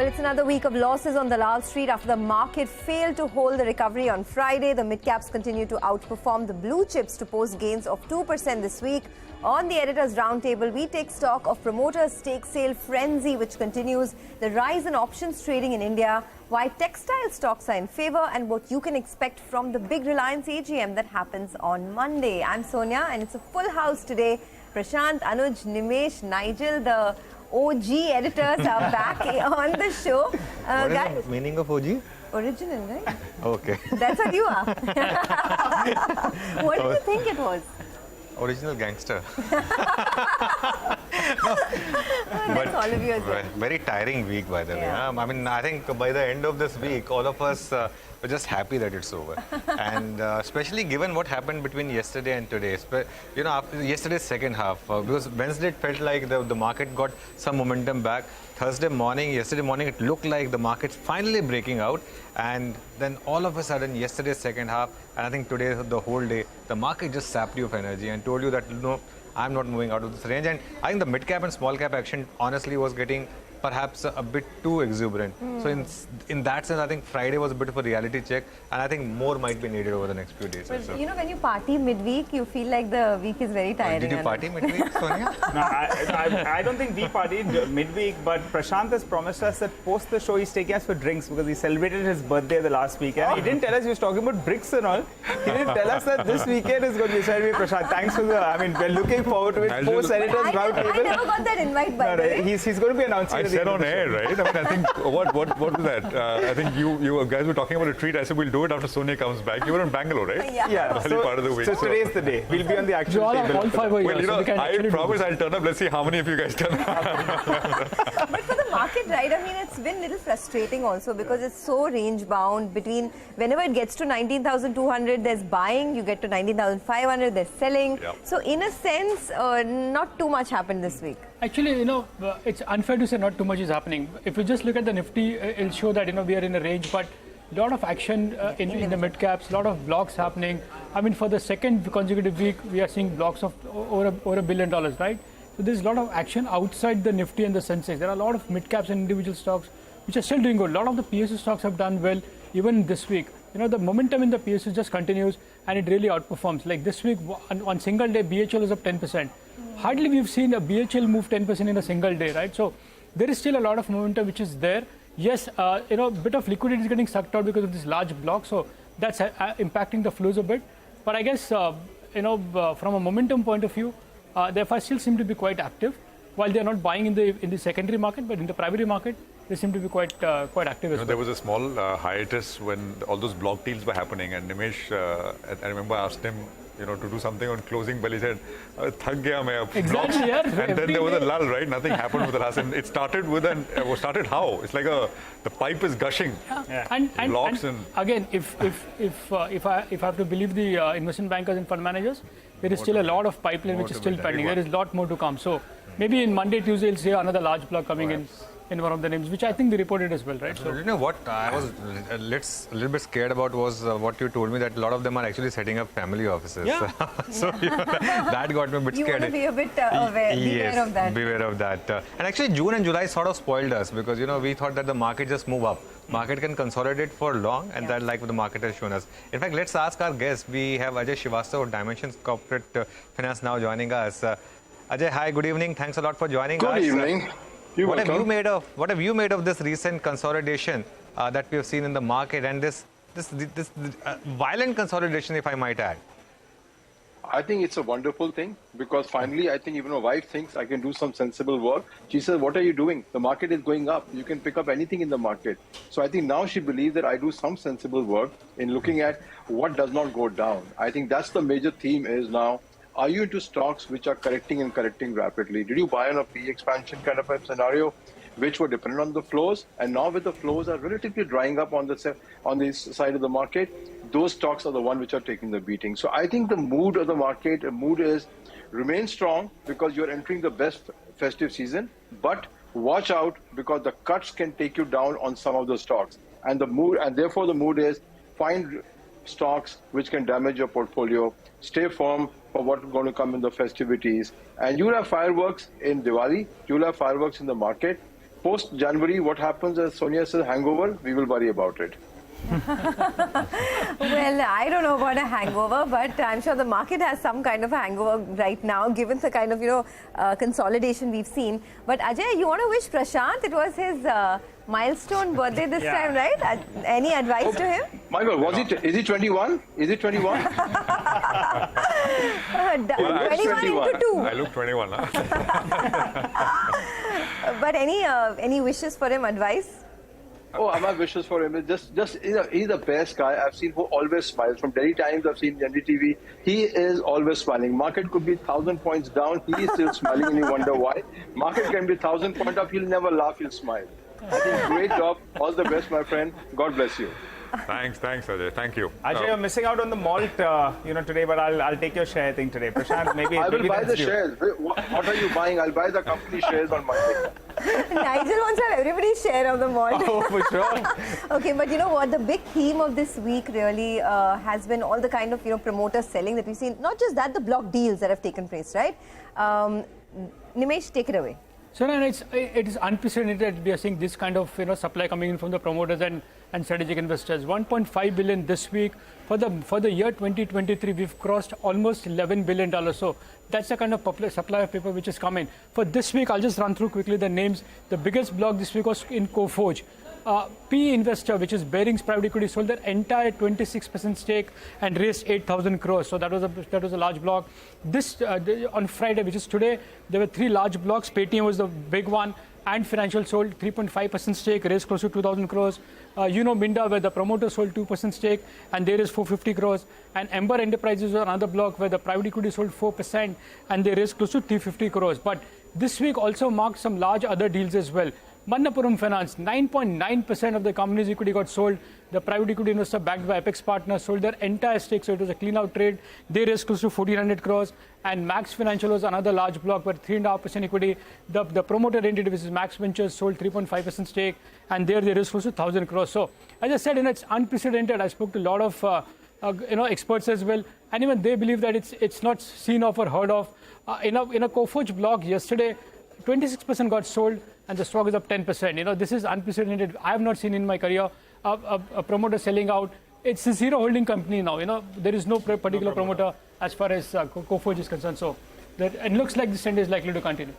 Well, it's another week of losses on the Lal Street after the market failed to hold the recovery on Friday. The mid-caps continue to outperform the blue chips to post gains of 2% this week. On the Editors Roundtable, we take stock of promoters' stake sale frenzy, which continues, the rise in options trading in India, why textile stocks are in favor, and what you can expect from the big Reliance AGM that happens on Monday. I'm Sonia, and it's a full house today. Prashant, Anuj, Nimesh, Nigel, the OG editors are back on the show. What guys, is the meaning of OG? Original, right? Okay. That's what you are. What did you think it was? Original gangster. That's all of you as well. Very tiring week, by the way. Yeah. I mean, I think by the end of this week, all of us were just happy that it's over. And especially given what happened between yesterday and today. You know, after yesterday's second half, because Wednesday it felt like the market got some momentum back. Yesterday morning, it looked like the market's finally breaking out. And then all of a sudden, yesterday's second half, and I think today, the whole day, the market just sapped you of energy and told you that, no, I'm not moving out of this range. And I think the mid-cap and small-cap action, honestly, was getting perhaps a bit too exuberant. So in that sense, I think Friday was a bit of a reality check, and I think more might be needed over the next few days. But you know, when you party midweek, you feel like the week is very tiring. Did you party midweek, Sonia? No, I don't think we partied midweek, but Prashant has promised us that post the show he's taking us for drinks because he celebrated his birthday the last week. And he didn't tell us he was talking about bricks and all. He didn't tell us that this weekend is going to be celebrated. Prashant, thanks for the, I mean, we're looking forward to it. Post Editors Roundtable. I never got that invite, by the way. He's going to be announcing I said on air, right? I mean, I think, what was that? I think you guys were talking about a treat. I said, we'll do it after Sonia comes back. You were in Bangalore, right? Yeah. So, part of the week. so today's the day. We'll be on the actual table. All five are here. Well, you know, I promise I'll turn up. Let's see how many of you guys turn up. But for the market, right, I mean, it's been a little frustrating also because it's so range-bound between whenever it gets to 19,200, there's buying, you get to 19,500, there's selling. Yep. So in a sense, not too much happened this week. Actually, you know, it's unfair to say not too much is happening. If you just look at the Nifty, it'll show that, you know, we are in a range, but a lot of action in the mid-caps, a lot of blocks happening. I mean, for the second consecutive week, we are seeing blocks of over $1 billion, right? So there's a lot of action outside the Nifty and the sensex. There are a lot of mid-caps and individual stocks which are still doing good. A lot of the PSU stocks have done well, even this week. You know, the momentum in the PSU just continues and it really outperforms. Like this week, on single day, BHL is up 10%. Hardly we've seen a BHL move 10% in a single day, right? So there is still a lot of momentum which is there. Yes, you know, a bit of liquidity is getting sucked out because of this large block, so that's impacting the flows a bit. But I guess, you know, from a momentum point of view, the FI still seem to be quite active. While they're not buying in the secondary market, but in the primary market, they seem to be quite active as well. There was a small hiatus when all those block deals were happening, and Nimesh, I remember I asked him, you know, to do something on closing bell. He said, "Thak gaya main ab." Exactly, yeah. And then there was a lull, right? Nothing happened with the last. And it started with started how? It's like the pipe is gushing. Yeah. And again, if I have to believe the investment bankers and fund managers, there is still a lot of pipeline which is still pending. There is a lot more to come. So maybe in Monday, Tuesday, you'll see another large block coming in one of the names, which I think they reported as well, right? So you know what I was a little bit scared about was what you told me, that a lot of them are actually setting up family offices. Yeah. So you know, that got me a bit You scared. want to be a bit aware, beware of that. Beware of that. And actually June and July sort of spoiled us because, you know, we thought that the market just move up. Market can consolidate for long, and that like what the market has shown us. In fact, let's ask our guests. We have Ajay Srivastava of Dimensions Corporate Finance now joining us. Ajay, hi, good evening. Thanks a lot for joining us. Good evening. What have you made of this recent consolidation that we have seen in the market, and this violent consolidation, if I might add? I think it's a wonderful thing because finally, I think even my wife thinks I can do some sensible work. She says, "What are you doing? The market is going up. You can pick up anything in the market." So I think now she believes that I do some sensible work in looking at what does not go down. I think that's the major theme is now. Are you into stocks which are correcting and correcting rapidly? Did you buy on a P expansion kind of a scenario, which were dependent on the flows? And now with the flows are relatively drying up on this side of the market, those stocks are the ones which are taking the beating. So I think the mood of the market, is remain strong because you're entering the best festive season, but watch out because the cuts can take you down on some of the stocks. And therefore the mood is find stocks which can damage your portfolio, stay firm for what's going to come in the festivities. And you'll have fireworks in Diwali, you'll have fireworks in the market. Post January, what happens, as Sonia says, hangover, we will worry about it. Well, I don't know about a hangover, but I'm sure the market has some kind of a hangover right now, given the kind of, consolidation we've seen. But Ajay, you want to wish Prashant? It was his milestone birthday this time, right? Any advice to him? My God, is he 21? Is he 21? 21 into 2. I look 21. But any wishes for him, advice? Oh, my wishes for him. He's the best guy I've seen who always smiles. From Delhi Times, I've seen NDTV. He is always smiling. Market could be 1,000 points down. He is still smiling and you wonder why. Market can be 1,000 points up. He'll never laugh. He'll smile. I think great job. All the best, my friend. God bless you. Thanks, Ajay. Thank you. Ajay, you're missing out on the malt, today, but I'll take your share thing today. Prashant, maybe I will buy the due. shares. What are you buying? I'll buy the company shares on Monday. Nigel wants to have everybody's share of the malt. Oh, for sure. Okay, but you know what? The big theme of this week really has been all the kind of promoter selling that we've seen. Not just that, the block deals that have taken place, right? Nimesh, take it away. So no, it is unprecedented. We are seeing this kind of supply coming in from the promoters and strategic investors. 1.5 billion this week. For the year 2023, we've crossed almost $11 billion. So that's the kind of supply of paper which is coming. For this week, I'll just run through quickly the names. The biggest block this week was in Coforge. PE investor, which is Bearings Private Equity, sold their entire 26% stake and raised 8,000 crores. So that was a large block. This on Friday, which is today, there were 3 large blocks. Paytm was the big one, and Financial sold 3.5% stake, raised close to 2,000 crores. Minda, where the promoter sold 2% stake and they raised 450 crores. And Ember Enterprises was another block where the private equity sold 4% and they raised close to 350 crores. But this week also marked some large other deals as well. Manappuram Finance, 9.9% of the company's equity got sold. The private equity investor backed by Apex Partners sold their entire stake, so it was a clean-out trade. They raised close to 1,400 crores. And Max Financial was another large block, where 3.5% equity. The promoter entity, which is Max Ventures, sold 3.5% stake, and there they raised close to 1,000 crores. So, as I said, it's unprecedented. I spoke to a lot of experts as well, and even they believe that it's not seen of or heard of. In a Coforge block yesterday, 26% got sold, and the stock is up 10%. This is unprecedented. I have not seen in my career a promoter selling out. It's a zero holding company now. There is no particular promoter as far as Coforge is concerned. So, it looks like this trend is likely to continue.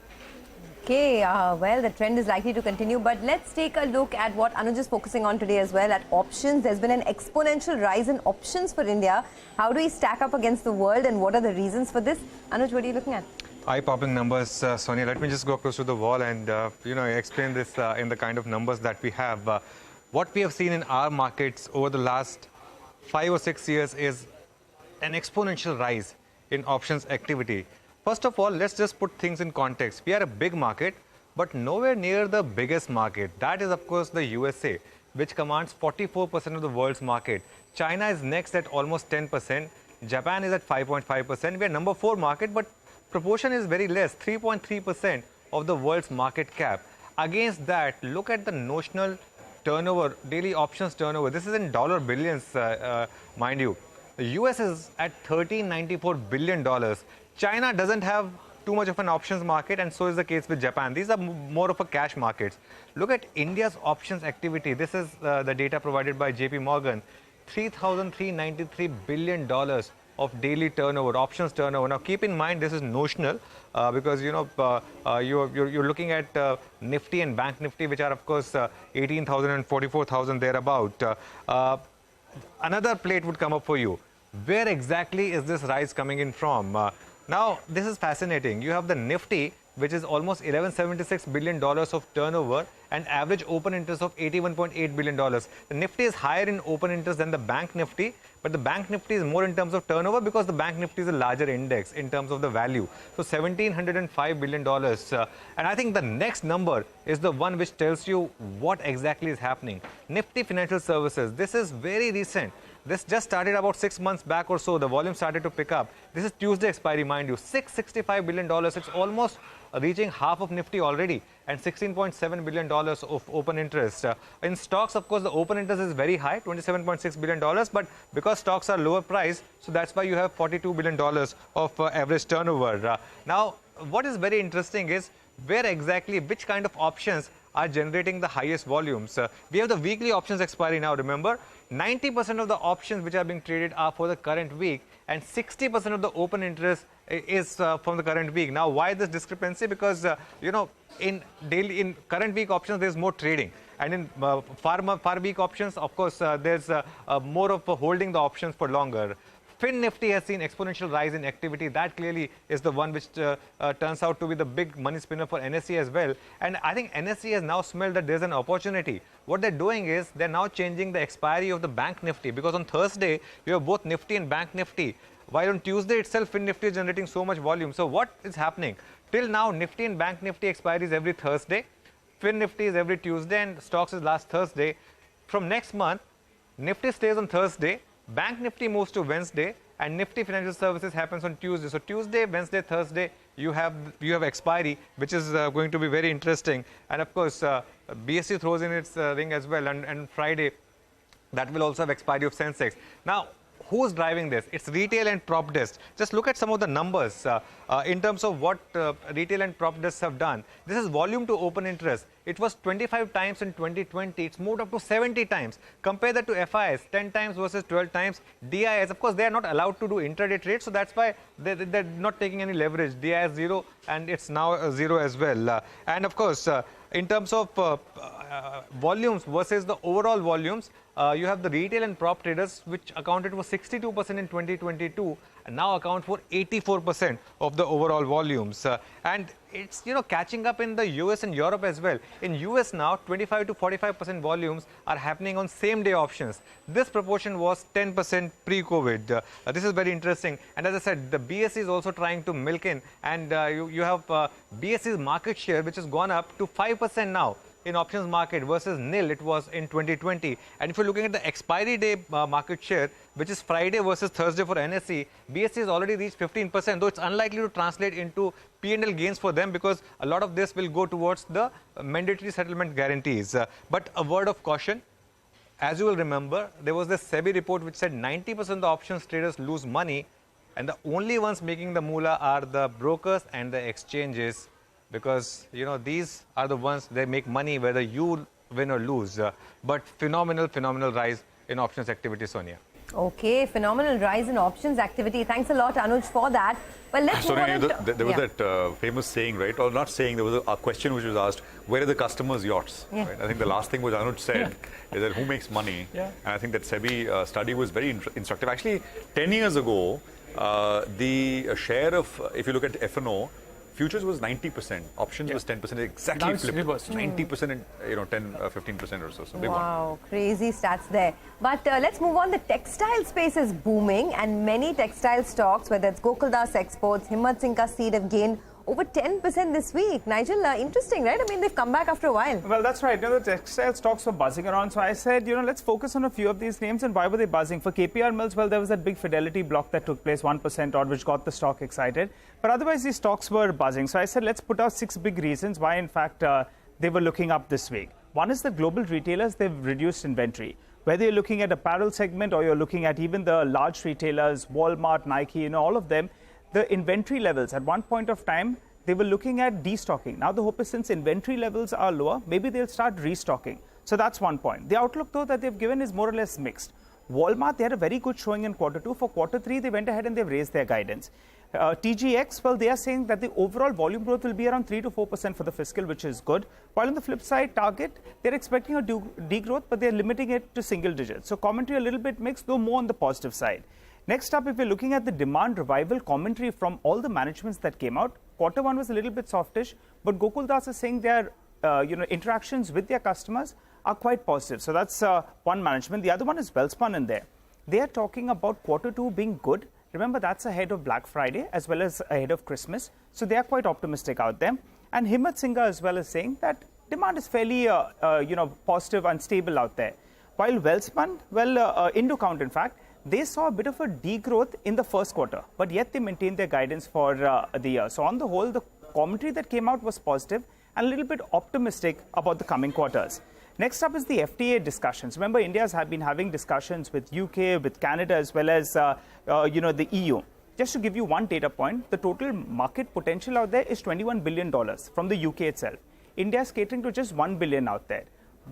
Okay, well, the trend is likely to continue, but let's take a look at what Anuj is focusing on today as well, at options. There's been an exponential rise in options for India. How do we stack up against the world, and what are the reasons for this? Anuj, what are you looking at? Eye-popping numbers, Sonia. Let me just go close to the wall and explain this in the kind of numbers that we have. What we have seen in our markets over the last 5 or 6 years is an exponential rise in options activity. First of all, let's just put things in context. We are a big market, but nowhere near the biggest market. That is, of course, the USA, which commands 44% of the world's market. China is next at almost 10%. Japan is at 5.5%. We are number 4 market, but proportion is very less, 3.3% of the world's market cap. Against that, look at the notional turnover, daily options turnover. This is in dollar billions, mind you. The US is at $1394 billion. China doesn't have too much of an options market, and so is the case with Japan. These are more of a cash markets. Look at India's options activity. This is the data provided by JP Morgan. $3,393 billion of daily turnover, options turnover. Now, keep in mind this is notional because you're looking at Nifty and Bank Nifty, which are of course 18,000 and 44,000 thereabout. Another plate would come up for you. Where exactly is this rise coming in from? Now, this is fascinating. You have the Nifty, which is almost $1176 billion of turnover and average open interest of $81.8 billion. The Nifty is higher in open interest than the Bank Nifty, but the Bank Nifty is more in terms of turnover because the Bank Nifty is a larger index in terms of the value. So $1,705 billion. And I think the next number is the one which tells you what exactly is happening. Nifty Financial Services. This is very recent. This just started about 6 months back or so. The volume started to pick up. This is Tuesday expiry, mind you. $665 billion. It's almost reaching half of Nifty already, and $16.7 billion of open interest. In stocks, of course, the open interest is very high, $27.6 billion. But because stocks are lower priced, so that's why you have $42 billion of average turnover. Now, what is very interesting is where exactly, which kind of options are generating the highest volumes. We have the weekly options expiry now. Remember, 90% of the options which are being traded are for the current week, and 60% of the open interest is from the current week. Now, why this discrepancy? Because in current week options, there's more trading, and in far week options, of course, there's more of holding the options for longer. Fin Nifty has seen exponential rise in activity. That clearly is the one which turns out to be the big money spinner for NSE as well. And I think NSE has now smelled that there's an opportunity. What they're doing is they're now changing the expiry of the Bank Nifty, because on Thursday, you have both Nifty and Bank Nifty, while on Tuesday itself, Fin Nifty is generating so much volume. So what is happening? Till now, Nifty and Bank Nifty expiry is every Thursday. Fin Nifty is every Tuesday, and stocks is last Thursday. From next month, Nifty stays on Thursday, Bank Nifty moves to Wednesday, and Nifty Financial Services happens on Tuesday. So Tuesday, Wednesday, Thursday, you have expiry, which is going to be very interesting. And of course, BSE throws in its ring as well, and Friday, that will also have expiry of sensex. Now, who's driving this? It's retail and prop desk. Just look at some of the numbers in terms of what retail and prop desks have done. This is volume to open interest. It was 25 times in 2020. It's moved up to 70 times. Compare that to FIs, 10 times versus 12 times. DIs, of course, they are not allowed to do intraday trade, so that's why they're not taking any leverage. DI is 0, and it's now 0 as well. And of course, in terms of volumes versus the overall volumes, you have the retail and prop traders, which accounted for 62% in 2022, and now account for 84% of the overall volumes. And it's catching up in the US and Europe as well. In US now, 25 to 45% volumes are happening on same-day options. This proportion was 10% pre-COVID. This is very interesting. And as I said, the BSE is also trying to milk in, and you have BSE's market share, which has gone up to 5% now in options market versus nil it was in 2020. And if you're looking at the expiry day market share, which is Friday versus Thursday for NSE, BSE has already reached 15%, though it's unlikely to translate into P&L gains for them, because a lot of this will go towards the mandatory settlement guarantees. But a word of caution, as you will remember, there was this SEBI report which said 90% of the options traders lose money, and the only ones making the moolah are the brokers and the exchanges, because these are the ones they make money whether you win or lose. But phenomenal rise in options activity, Sonia. Okay, phenomenal rise in options activity. Thanks a lot, Anuj, for that. Well, let's move on. There was that famous saying, right? Or not saying, there was a question which was asked, where are the customers' yachts? Yeah. Right? I think the last thing which Anuj said is that who makes money? Yeah. And I think that SEBI study was very instructive. Actually, 10 years ago, the share of, if you look at F&O, futures was 90%, options was 10%, exactly now it's flipped. reversed. 90% and 15% or so. So big one. Wow, crazy stats there. But let's move on. The textile space is booming, and many textile stocks, whether it's Gokuldas Exports, Himmat Singh Seed, have gained over 10% this week. Nigel, interesting, right? I mean, they've come back after a while. Well, that's right. The textile stocks were buzzing around. So I said, let's focus on a few of these names. And why were they buzzing? For KPR Mills, well, there was that big Fidelity block that took place, 1% odd, which got the stock excited. But otherwise, these stocks were buzzing. So I said, let's put out 6 big reasons why, in fact, they were looking up this week. One is the global retailers, they've reduced inventory. Whether you're looking at apparel segment or you're looking at even the large retailers, Walmart, Nike, all of them, the inventory levels at one point of time, they were looking at destocking. Now the hope is, since inventory levels are lower, maybe they'll start restocking. So that's one point. The outlook, though, that they've given is more or less mixed. Walmart, they had a very good showing in Q2. For Q3, they went ahead and they've raised their guidance. TGX, well, they are saying that the overall volume growth will be around 3 to 4% for the fiscal, which is good. While on the flip side, Target, they're expecting a degrowth, but they're limiting it to single digits. So commentary a little bit mixed, though more on the positive side. Next up, if we're looking at the demand revival commentary from all the managements that came out, Q1 was a little bit softish, but Gokuldas is saying their interactions with their customers are quite positive. So that's one management. The other one is Welspun in there. They are talking about Q2 being good. Remember, that's ahead of Black Friday as well as ahead of Christmas. So they are quite optimistic out there. And Himmat Singh as well as saying that demand is fairly positive and stable out there. While Welspun, Indocount in fact, they saw a bit of a degrowth in the first quarter, but yet they maintained their guidance for the year. So on the whole, the commentary that came out was positive and a little bit optimistic about the coming quarters. Next up is the FTA discussions. Remember, India's have been having discussions with UK, with Canada, as well as the EU. Just to give you one data point, the total market potential out there is $21 billion from the UK itself. India is catering to just 1 billion out there.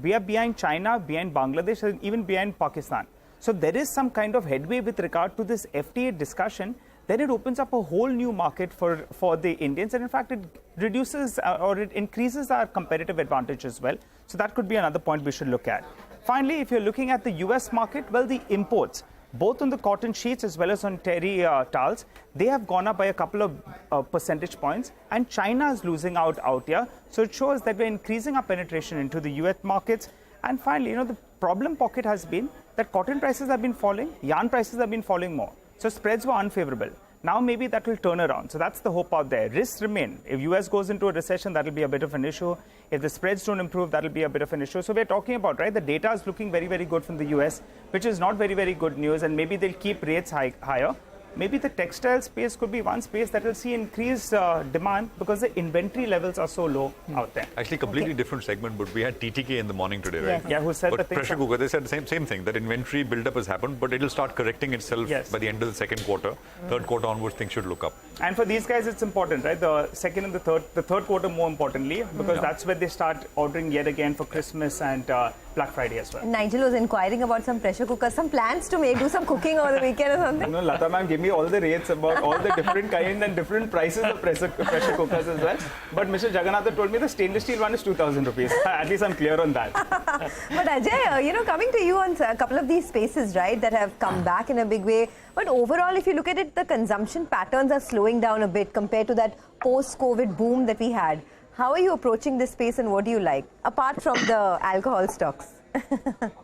We are behind China, behind Bangladesh, and even behind Pakistan. So there is some kind of headway with regard to this FTA discussion. Then it opens up a whole new market for the Indians. And in fact, it reduces or it increases our competitive advantage as well. So that could be another point we should look at. Finally, if you're looking at the US market, well, the imports, both on the cotton sheets as well as on terry towels, they have gone up by a couple of percentage points. And China is losing out here. So it shows that we're increasing our penetration into the US markets. And finally, the problem pocket has been that cotton prices have been falling, yarn prices have been falling more. So spreads were unfavorable. Now maybe that will turn around. So that's the hope out there. Risks remain. If US goes into a recession, that will be a bit of an issue. If the spreads don't improve, that will be a bit of an issue. So we're talking about, right, the data is looking very, very good from the US, which is not very, very good news. And maybe they'll keep rates higher. Maybe the textile space could be one space that will see increased demand because the inventory levels are so low out there. Actually, completely different segment, but we had TTK in the morning today, right? Yeah, who said but the thing? Pressure cooker, they said the same thing, that inventory buildup has happened, but it'll start correcting itself by the end of the second quarter. Third quarter onwards, things should look up. And for these guys, it's important, right? The second and the third quarter more importantly, because that's where they start ordering yet again for Christmas and Black Friday as well. Nigel was inquiring about some pressure cookers, some plans to do some cooking over the weekend or something. No, Lata ma'am, give me all the rates about all the different kinds and different prices of pressure cookers as well. But Mr. Jagannatha told me the stainless steel one is 2,000 rupees. At least I'm clear on that. But Ajay, coming to you on a couple of these spaces, right, that have come back in a big way. But overall, if you look at it, the consumption patterns are slowing down a bit compared to that post-COVID boom that we had. How are you approaching this space and what do you like, apart from the alcohol stocks?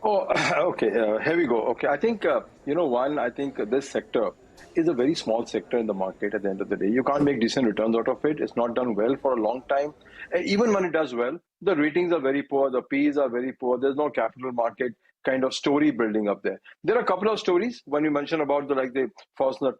Okay. Here we go. Okay. I think, I think this sector is a very small sector in the market at the end of the day. You can't make decent returns out of it. It's not done well for a long time. Even when it does well, the ratings are very poor. The Ps are very poor. There's no capital market kind of story building up there. There are a couple of stories when you mention about the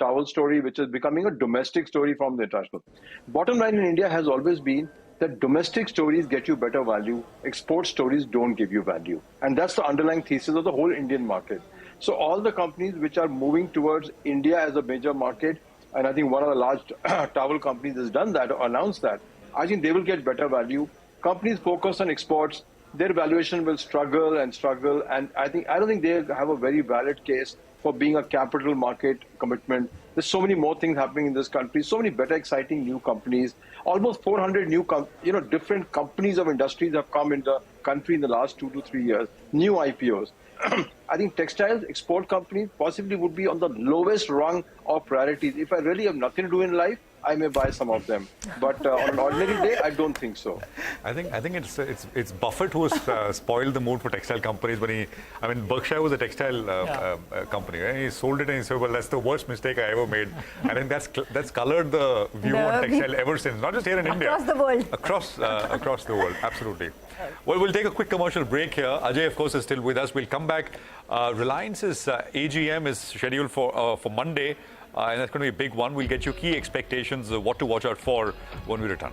towel story, which is becoming a domestic story from the international. Bottom line in India has always been that domestic stories get you better value, export stories don't give you value. And that's the underlying thesis of the whole Indian market. So all the companies which are moving towards India as a major market, and I think one of the large towel companies has done that or announced that, I think they will get better value. Companies focused on exports, their valuation will struggle, and I don't think they have a very valid case for being a capital market commitment. There's so many more things happening in this country, so many better, exciting new companies. Almost 400 new, different companies of industries have come in the country in the last 2 to 3 years, new IPOs. I think textiles, export companies possibly would be on the lowest rung of priorities. If I really have nothing to do in life, I may buy some of them. But on an ordinary day, I don't think so. I think it's Buffett who has spoiled the mood for textile companies when Berkshire was a textile company, right? He sold it and he said, well, that's the worst mistake I ever made. I think that's colored the view on textile ever since, not just here in India. Across the world. Across the world, absolutely. Well, we'll take a quick commercial break here. Ajay, of course, is still with us. We'll come back. Reliance's AGM is scheduled for Monday. And that's going to be a big one. We'll get you key expectations of what to watch out for when we return.